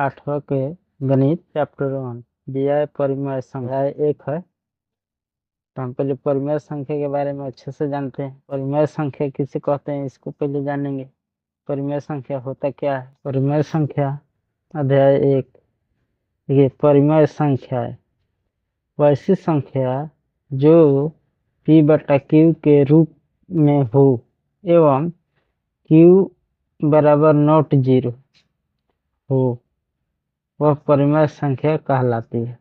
8वां के गणित चैप्टर 1 दिया है परिमेय संख्या 1 है। तो हम पहले परिमेय संख्या के बारे में अच्छे से जानते हैं। परिमेय संख्या किसे कहते हैं इसको पहले जानेंगे। परिमेय संख्या होता क्या है। परिमेय संख्या अध्याय 1। ये परिमेय संख्या है वैसी संख्या जो p/q के रूप में हो एवं q बराबर नॉट जीरो हो, वह परिमेय संख्या कहलाती है।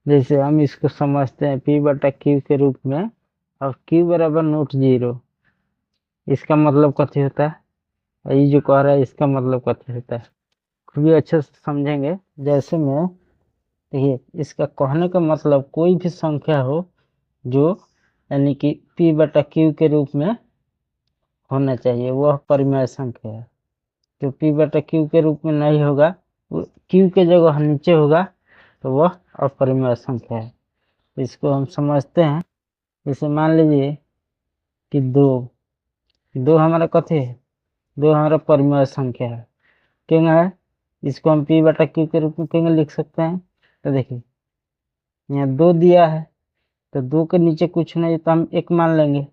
जैसे हम इसको समझते हैं p/q के रूप में और q बराबर नॉट जीरो, इसका मतलब कथी होता है। ये जो कह रहा है इसका मतलब कथी होता है खूब अच्छे से समझेंगे। जैसे में देखिए इसका कहने का मतलब कोई भी संख्या हो जो यानी कि p/q के रूप में होना चाहिए वह परिमेय संख्या है। जो p/q के रूप में नहीं होगा, q के जगह नीचे होगा तो वह अपरिमेय संख्या है। इसको हम समझते हैं। जैसे मान लीजिए कि दो हमारा कथी है, दो हमारा परिमेय संख्या है। क्यों है इसको हम p/q के रूप में क्यों लिख सकते हैं। तो देखिए यहाँ 2 दिया है तो 2 के नीचे कुछ नहीं तो हम 1 मान लेंगे,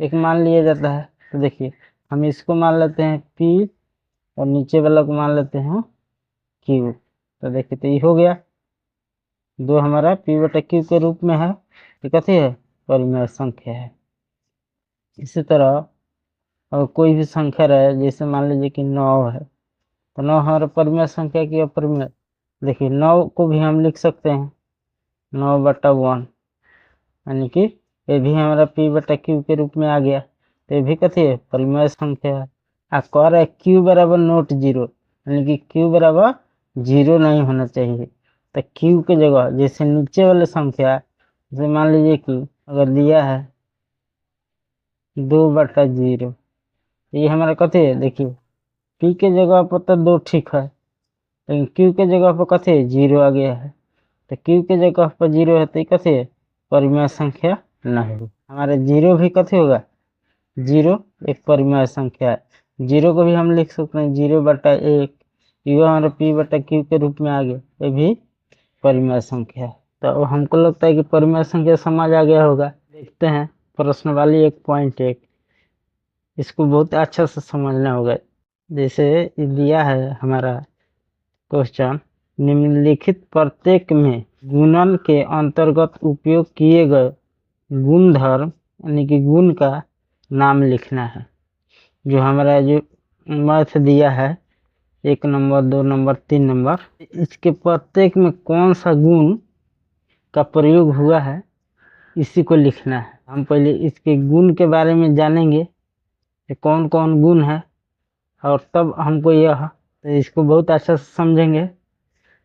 1 मान लिया जाता है। तो देखिए हम इसको मान लेते हैं p और नीचे वाला को मान लेते हैं q। तो देखिए तो ये हो गया, 2 हमारा p/q के रूप में है, तो कथी है परिमेय संख्या है। इसी तरह और कोई भी संख्या रहे, जैसे मान लीजिए कि 9 है तो 9 हमारा परिमेय संख्या की अपरिमेय। देखिए 9 को भी हम लिख सकते हैं 9/1, यानी कि ये भी हमारा p/q के रूप में आ गया। तो ये भी कथी है परिमेय संख्या है। कह रहा है q बराबर नॉट जीरो, यानी कि q बराबर जीरो नहीं होना चाहिए। तो q के जगह जैसे नीचे वाले संख्या, जैसे मान लीजिए कि अगर दिया है 2/0, ये हमारा कथी है। देखिए p के जगह पर तो 2 ठीक है, लेकिन q के जगह पर कथी है 0 आ गया है। तो q के जगह पर 0 है तो ये कथी है परिमेय संख्या नहीं। हमारे 0 भी कथी होगा 0 एक परिमेय संख्या है। 0 को भी हम लिख सकते हैं 0/1, ये हमारे p/q के रूप में आ गया, ये भी परिमेय संख्या है। तो हमको लगता है कि परिमेय संख्या समझ आ गया होगा। देखते हैं प्रश्न वाली 1.1, इसको बहुत अच्छा से समझना होगा। जैसे दिया है हमारा क्वेश्चन, निम्नलिखित प्रत्येक में गुणन के अंतर्गत उपयोग किए गए गुणधर्म यानी कि गुण का नाम लिखना है। जो हमारा जो मैथ दिया है 1 नंबर 2 नंबर 3 नंबर, इसके प्रत्येक में कौन सा गुण का प्रयोग हुआ है इसी को लिखना है। हम पहले इसके गुण के बारे में जानेंगे कि कौन कौन गुण है और तब हमको यह, तो इसको बहुत अच्छा से समझेंगे,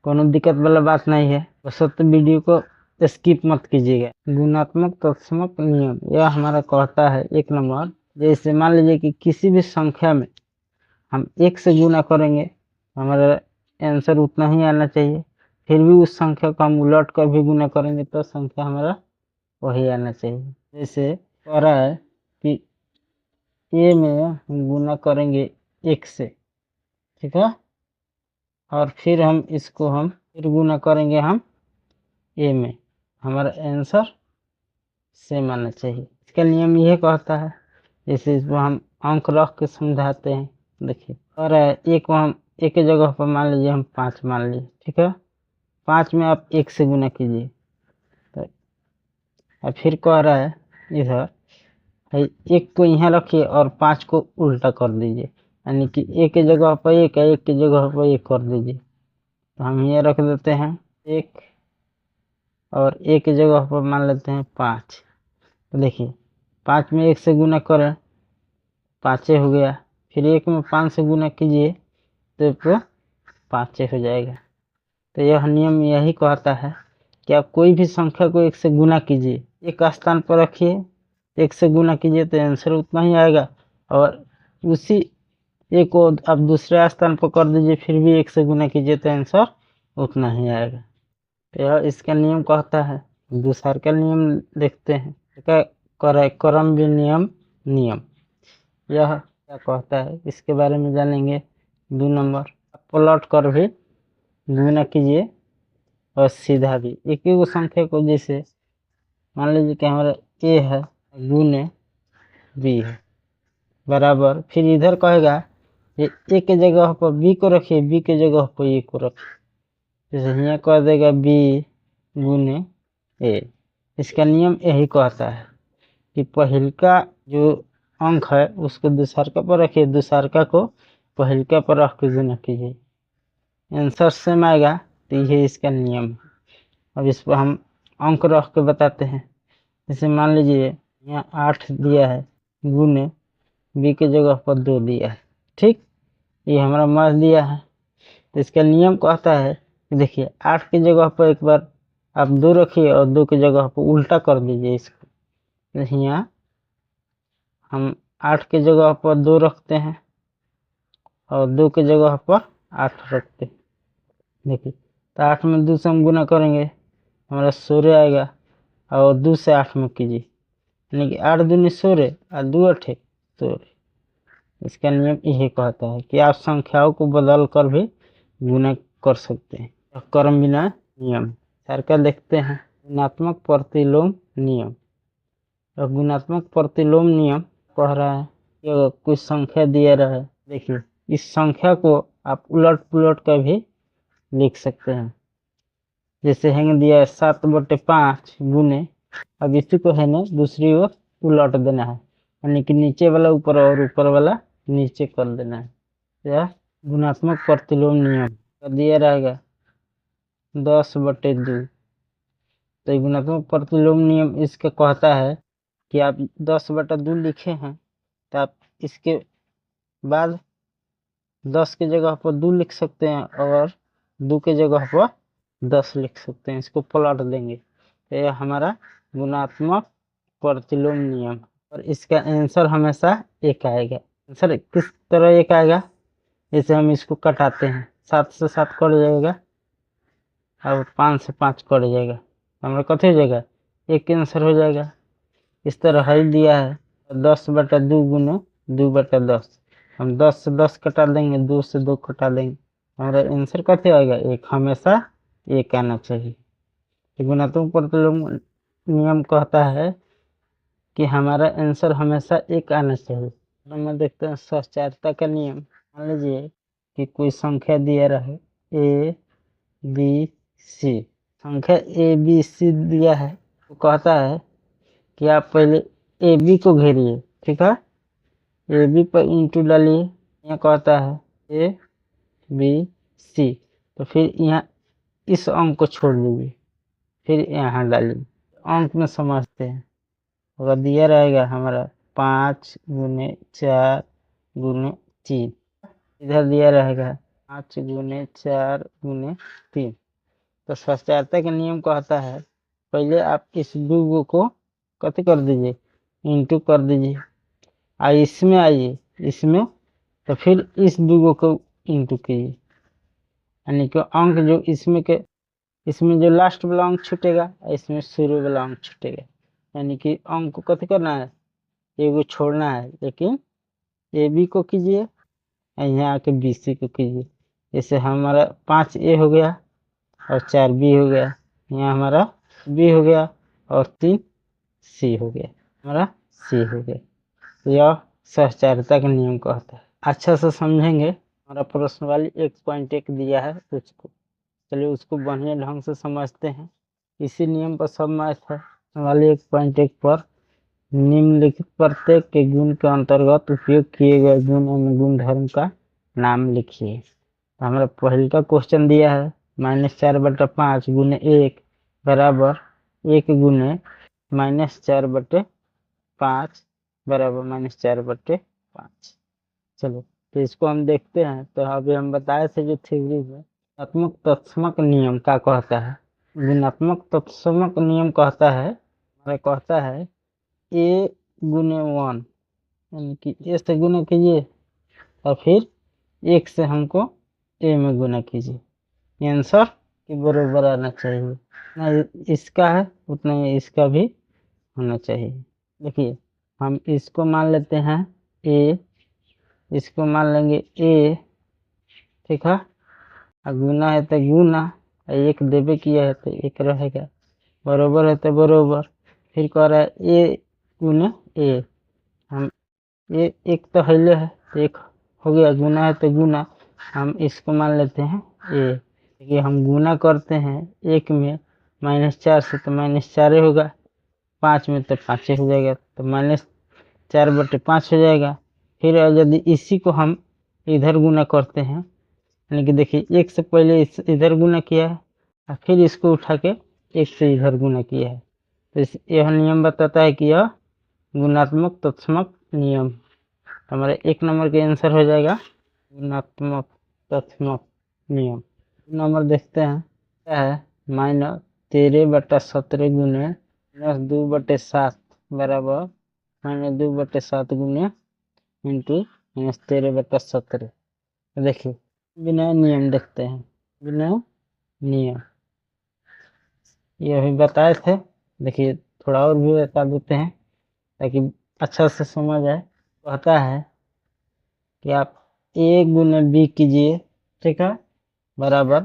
कोनो दिक्कत वाला बात नहीं है। बस तो वीडियो को स्किप मत कीजिएगा। गुणात्मक तत्समक नियम यह हमारा कहता है 1 नंबर, जैसे मान लीजिए कि किसी भी संख्या में हम 1 से गुना करेंगे हमारा आंसर उतना ही आना चाहिए। फिर भी उस संख्या को हम उलट कर भी गुना करेंगे तो संख्या हमारा वही आना चाहिए। जैसे कह रहा है कि ए में हम गुना करेंगे 1 से, ठीक है, और फिर हम इसको हम फिर गुना करेंगे हम ए में, हमारा आंसर सेम आना चाहिए। इसका नियम यह कहता है। जैसे इसमें हम अंक रख के समझाते हैं। देखिए और एक को हम एक की जगह पर मान लीजिए हम 5 मान लिए, ठीक है, 5 में आप 1 से गुना कीजिए। तो अब फिर कह रहा है इधर 1 को यहाँ रखिए और 5 को उल्टा कर दीजिए, यानी कि 1 की जगह पर 1 है, 1 की जगह पर 1 कर दीजिए। तो हम ये रख देते हैं 1 और 1 की जगह पर मान लेते हैं 5। तो देखिए 5 में 1 से गुना करें 5 हो गया, फिर 1 में 5 से गुना कीजिए तो 5 हो जाएगा। तो यह नियम यही कहता है कि आप कोई भी संख्या को 1 से गुना कीजिए, एक स्थान पर रखिए, 1 से गुना कीजिए तो आंसर उतना ही आएगा, और उसी एक को आप दूसरे स्थान पर कर दीजिए फिर भी 1 से गुना कीजिए तो आंसर उतना ही आएगा। तो यह इसका नियम कहता है। दूसरा का नियम देखते हैं, क्रम विनिमय नियम यह क्या कहता है इसके बारे में जानेंगे। 2 नंबर प्लॉट कर भी गुना कीजिए और सीधा भी एक ही संख्या को, जैसे मान लीजिए कि हमारा ए है गुने बी है बराबर, फिर इधर कहेगा ये ए के जगह पर बी को रखिए, बी के जगह पर ए को रखिए, जैसे यहाँ कह देगा बी गुने ए। इसका नियम यही कहता है कि पहिलका जो अंक है उसको दूसरका पर रखिए, दूसरका को पहिलका पर रख के गुना कीजिए, आंसर सेम आएगा। तो ये इसका नियम है। अब इस पर हम अंक रख के बताते हैं। जैसे मान लीजिए यहाँ 8 दिया है गुने बी के जगह पर 2 दिया है, ठीक, ये हमारा मास दिया है। तो इसका नियम कहता है कि देखिए 8 की जगह पर एक बार आप 2 रखिए और 2 की जगह पर उल्टा कर दीजिए इसको। तो यहाँ हम 8 की जगह पर 2 रखते हैं और 2 की जगह पर 8 रखते हैं। देखिए तो 8 में 2 से हम गुना करेंगे, हमारा 16 आएगा, और 2 से 8 में कीजिए, यानी कि 8 दूनी 16 और 2 8 16। इसका नियम यही कहता है कि आप संख्याओं को बदल कर भी गुना कर सकते हैं। क्रम बिना नियम सरका देखते हैं गुणात्मक प्रतिलोम नियम। और गुणात्मक प्रतिलोम नियम कह रहा है कि अगर कुछ संख्या दिया रहे, देखिए इस संख्या को आप उलट पुलट कर भी लिख सकते हैं। जैसे हैंग दिया है 7/5 गुने, अब इसी को है ना दूसरी ओर उलट देना है, यानी कि नीचे वाला ऊपर और ऊपर वाला नीचे कर देना है। यह गुणात्मक प्रतिलोम नियम दिया रहेगा 10/2। तो गुणात्मक प्रतिलोम नियम इसका कहता है कि आप 10/2 लिखे हैं तो आप इसके बाद 10 की जगह पर 2 लिख सकते हैं और 2 की जगह पर 10 लिख सकते हैं, इसको पलट देंगे। तो यह हमारा गुणात्मक प्रतिलोम नियम, और इसका आंसर हमेशा एक आएगा। आंसर किस तरह एक आएगा, जैसे हम इसको कटाते हैं, 7 से 7 कट जाएगा और 5 से 5 कट जाएगा, हमारा कथी हो जाएगा, एक आंसर हो जाएगा। इस तरह ही दिया है 10/2 गुने 2/10, हम 10 से 10 कटा देंगे, 2 से 2 कटा देंगे, हमारा आंसर कैसे आएगा, एक, हमेशा एक आना चाहिए। गुणात्मक प्रतिलोम नियम कहता है कि हमारा आंसर हमेशा एक आना चाहिए। हम देखते हैं सहचारिता का नियम। मान लीजिए कि कोई संख्या दिया रहे ए बी सी, संख्या ए बी सी दिया है, तो कहता है कि आप पहले ए बी को घेरिए, ठीक है, ए बी पर इंटू डालिए, यहाँ कहता है ए बी सी, तो फिर यहाँ इस अंक को छोड़ दीजिए, फिर यहाँ डालिए, अंक में समझते हैं। अगर दिया रहेगा हमारा 5x4x3, इधर दिया रहेगा 5x4x3, तो सहचारिता का नियम कहता है पहले आप इस दो को कति कर दीजिए, इंटू कर दीजिए, और इसमें आइए इसमें, तो फिर इस दो को इंटू कीजिए, यानी कि अंक जो इसमें जो लास्ट वाला अंक छूटेगा, इसमें शुरू वाला अंक छूटेगा, यानी कि अंक को कति करना है, एगो छोड़ना है, लेकिन ए बी को कीजिए और यहाँ आके बी सी को कीजिए। जैसे हमारा 5A हो गया और 4B हो गया, यहाँ हमारा B हो गया और 3C हो गया, हमारा C हो गया। तो यह सहचारिता का नियम कहता है। अच्छा से समझेंगे। हमारा प्रश्नावली 1.1 दिया है, उसको चलिए उसको बढ़िया ढंग से समझते हैं। इसी नियम पर सब मैथ है। प्रश्नावली 1.1 पर निम्नलिखित प्रत्येक के गुण के अंतर्गत उपयोग किए गए गुण एवं गुणधर्म का नाम लिखिए। तो हमारा पहले का क्वेश्चन दिया है -4/5 गुने 1 बराबर 1 गुने -4/5 बराबर -4/5। चलो तो इसको हम देखते हैं। तो अभी हम बताए थे जो थ्योरी में गुणात्मक तत्समक नियम क्या कहता है। गुणात्मक तत्समक नियम कहता है, हमारा कहता है ए गुने 1, यानी कि ए से गुना कीजिए और फिर 1 से हमको ए में गुना कीजिए, आंसर के बराबर आना चाहिए। ना इसका है उतना ही इसका भी होना चाहिए। देखिए हम इसको मान लेते हैं ए, इसको मान लेंगे ए, ठीक है, गुना है तो गुना, एक देवे किया है तो एक रहेगा, बरोबर है तो बरोबर। फिर कह रहा है ए गुना ए, हम ये एक तो हल्ले है तो एक हो गया, गुना है तो गुना, हम इसको मान लेते हैं ए। ये हम गुना करते हैं एक में -4 से तो -4 होगा, 5 में तो 5 हो जाएगा, तो -4/5 हो जाएगा। फिर यदि इसी को हम इधर गुना करते हैं, यानी कि देखिए एक से पहले इधर गुना किया है और फिर इसको उठा के एक से इधर गुना किया है, तो यह नियम बताता है कि यह गुणात्मक तत्समक नियम। हमारे 1 नंबर के आंसर हो जाएगा गुणात्मक तत्समक नियम। नंबर देखते हैं क्या है, -13/17 गुने -2/7 बराबर -2/7 गुने इंटू -13/17। देखिए बिना नियम देखते हैं, बिना नियम ये अभी बताए थे, देखिए थोड़ा और भी बता देते हैं ताकि अच्छा से समझ आए। कहता है कि आप ए गुने बी कीजिए, ठीक है, बराबर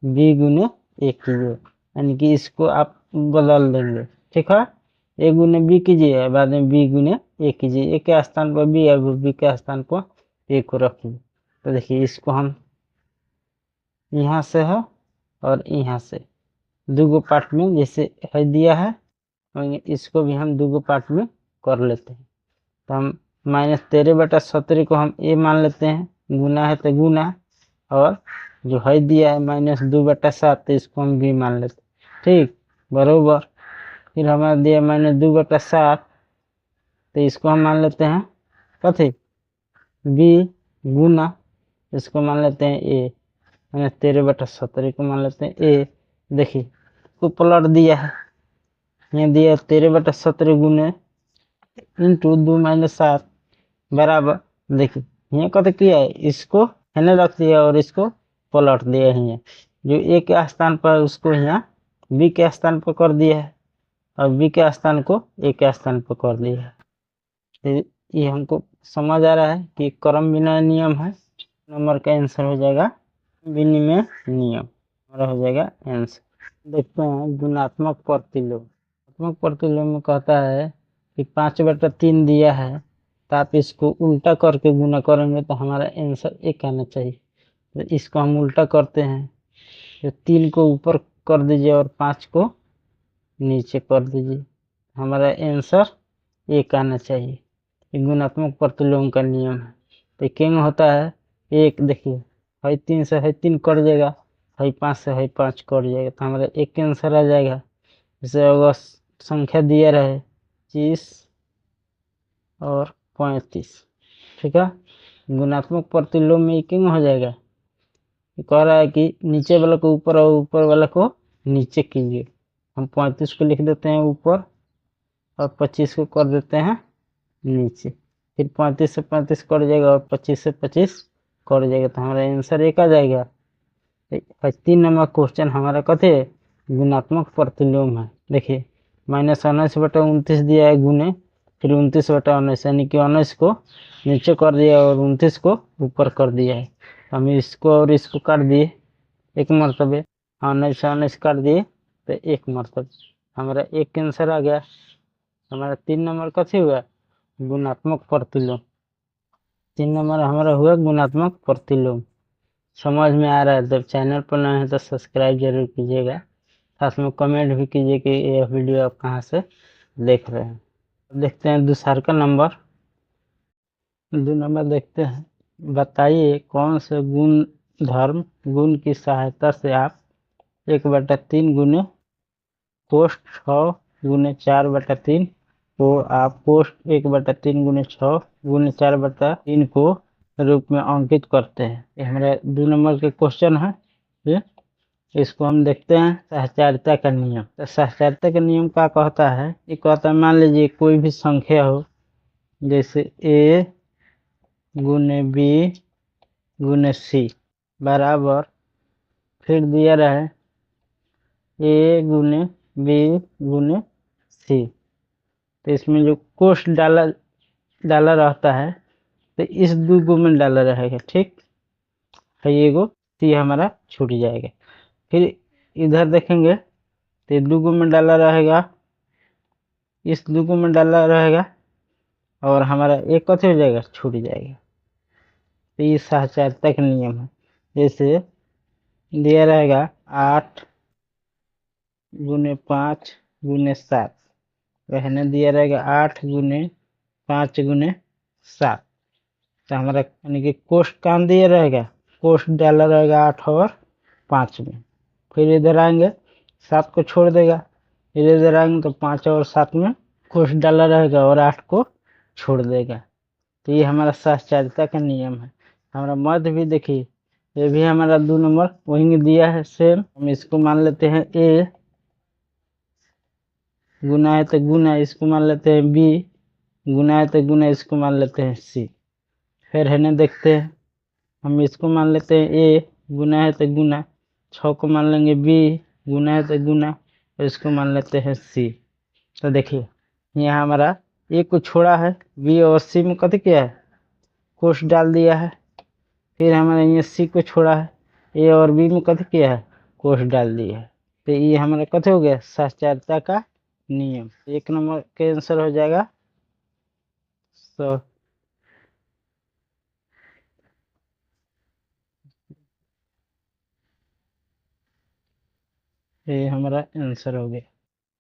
बी गुने ए कीजिए, यानी कि इसको आप बदल देंगे, ठीक है। ए गुने बी कीजिए, बाद में बी गुने ए कीजिए, ए के स्थान पर बी और बी के स्थान पर ए को रखिए। तो देखिए इसको हम यहाँ से है और यहाँ से दो पार्ट में जैसे है दिया है, इसको भी हम दो पार्ट में कर लेते हैं। तो हम -13/17 को हम ए मान लेते हैं, गुना है तो गुना, और जो है दिया है -2/7 तो इसको हम बी मान लेते हैं, ठीक, बरोबर। फिर हमारा दिया -2/7 तो इसको हम मान लेते हैं कथी, बी, गुना, इसको मान लेते हैं ए, -13/17 को मान लेते हैं ए। देखिए को पलट दिया है, यहाँ दिया 13/17 गुने इंटू 2 - 7 बराबर, देखिए यहाँ कत किया है, इसको है रख दिया और इसको पलट दिया है, जो ए के स्थान पर उसको यहाँ बी के स्थान पर कर दिया है और बी के स्थान को ए के स्थान पर कर दिया है। तो ये हमको समझ आ रहा है कि क्रम बिना नियम है, नंबर का आंसर हो जाएगा विनिमय नियम, हमारा हो जाएगा आंसर। देखते हैं गुणात्मक प्रतिलोम। गुणात्मक प्रतिलोम में कहता है कि 5/3 दिया है, तो आप इसको उल्टा करके गुना करेंगे तो हमारा आंसर 1 आना चाहिए। तो इसको हम उल्टा करते हैं, तो 3 को ऊपर कर दीजिए और 5 को नीचे कर दीजिए, हमारा आंसर 1 आना चाहिए। ये गुणात्मक प्रतिलोम का नियम है। तो क्या होता है, एक देखिए है 3 से है 3 कट जाएगा, है 5 से है 5 कट जाएगा, तो हमारा 1 आंसर आ जाएगा। जैसे अगर संख्या दिया रहे 25 और 35, ठीक है, गुणात्मक प्रतिलोम में क्या हो जाएगा, कह रहा है कि नीचे वाला को ऊपर और ऊपर वाला को नीचे कीजिए। हम 35 को लिख देते हैं ऊपर और 25 को कर देते हैं नीचे, फिर 35 से 35 कट जाएगा और 25 से 25 कट जाएगा, तो हमारा आंसर 1 आ जाएगा। 3 नंबर क्वेश्चन हमारा कथे गुणात्मक प्रतिलोम है। देखिए -19/29 दिया है गुने, फिर 29/19, यानी कि 19 को नीचे कर दिया और 29 को ऊपर कर दिया है। हम इसको और इसको काट दिए एक मरतबे, 19 से 19 काट दिए तो एक मरतबे, हमारा 1 आंसर आ गया। हमारा 3 नंबर कथी हुआ, गुणात्मक प्रतिलोम। 3 नंबर हमारा हुआ गुणात्मक प्रतिलोम। समझ में आ रहा है तो चैनल पर नए हैं तो सब्सक्राइब जरूर कीजिएगा, साथ में कमेंट भी कीजिए कि यह वीडियो आप कहाँ से देख रहे हैं। देखते हैं दूसरा का नंबर, 2 नंबर देखते हैं। बताइए कौन से गुण धर्म गुण की सहायता से आप 1/3 गुने पोस्ट 6 गुने 4/3 को आप पोस्ट 1/3 गुने 6 गुने 4/3 को रूप में अंकित करते हैं। ये हमारे 2 नंबर के क्वेश्चन है। ये इसको हम देखते हैं सहचारिता का नियम। तो सहचारिता का नियम क्या कहता है, ये कहता है मान लीजिए कोई भी संख्या हो, जैसे a गुने b गुने c बराबर, फिर दिया रहे a गुने b गुने c, तो इसमें जो कोष्ठ डाला रहता है तो इस 2 में डाला रहेगा, ठीक है, ये तो ये हमारा छूट जाएगा। फिर इधर देखेंगे तो दुगो में डाला रहेगा, इस दुगो में डाला रहेगा और हमारा एक कथी हो जाएगा, छूट जाएगा। तो ये सहचारिता का नियम है। जैसे दिया रहेगा 8 गुने 5 गुने 7, रहने दिया रहेगा 8 गुने 5 गुने 7। तो हमारा यानी कि कोष्ट काम दिया रहेगा, कोष्ट डाला रहेगा 8 और 5 में। फिर इधर आएंगे 7 को छोड़ देगा, फिर इधर आएंगे तो 5 और 7 में कोष्ट डाला रहेगा और 8 को छोड़ देगा। तो ये हमारा सहचारिता का नियम है। हमारा मध्य भी देखिए, ये भी हमारा 2 नंबर वही दिया है सेम। हम इसको मान लेते हैं ए, गुना है तो गुना, इसको मान लेते हैं बी, गुना है तो गुना, इसको मान लेते हैं सी। फिर है ना देखते हैं, हम इसको मान लेते हैं ए, गुना है तो गुना, 6 को मान लेंगे बी, गुना है तो गुना, और इसको मान लेते हैं सी। तो देखिए यहाँ हमारा ए को छोड़ा है, बी और सी में कथी किया है, कोष्ट डाल दिया है। फिर हमारे यहाँ सी को छोड़ा है, ए और बी में कथी किया है, कोष्ट डाल दिया है। तो ये हमारा कथी हो गया, सहचारिता का नियम। 1 नंबर के आंसर हो जाएगा। तो ये हमारा आंसर हो गया।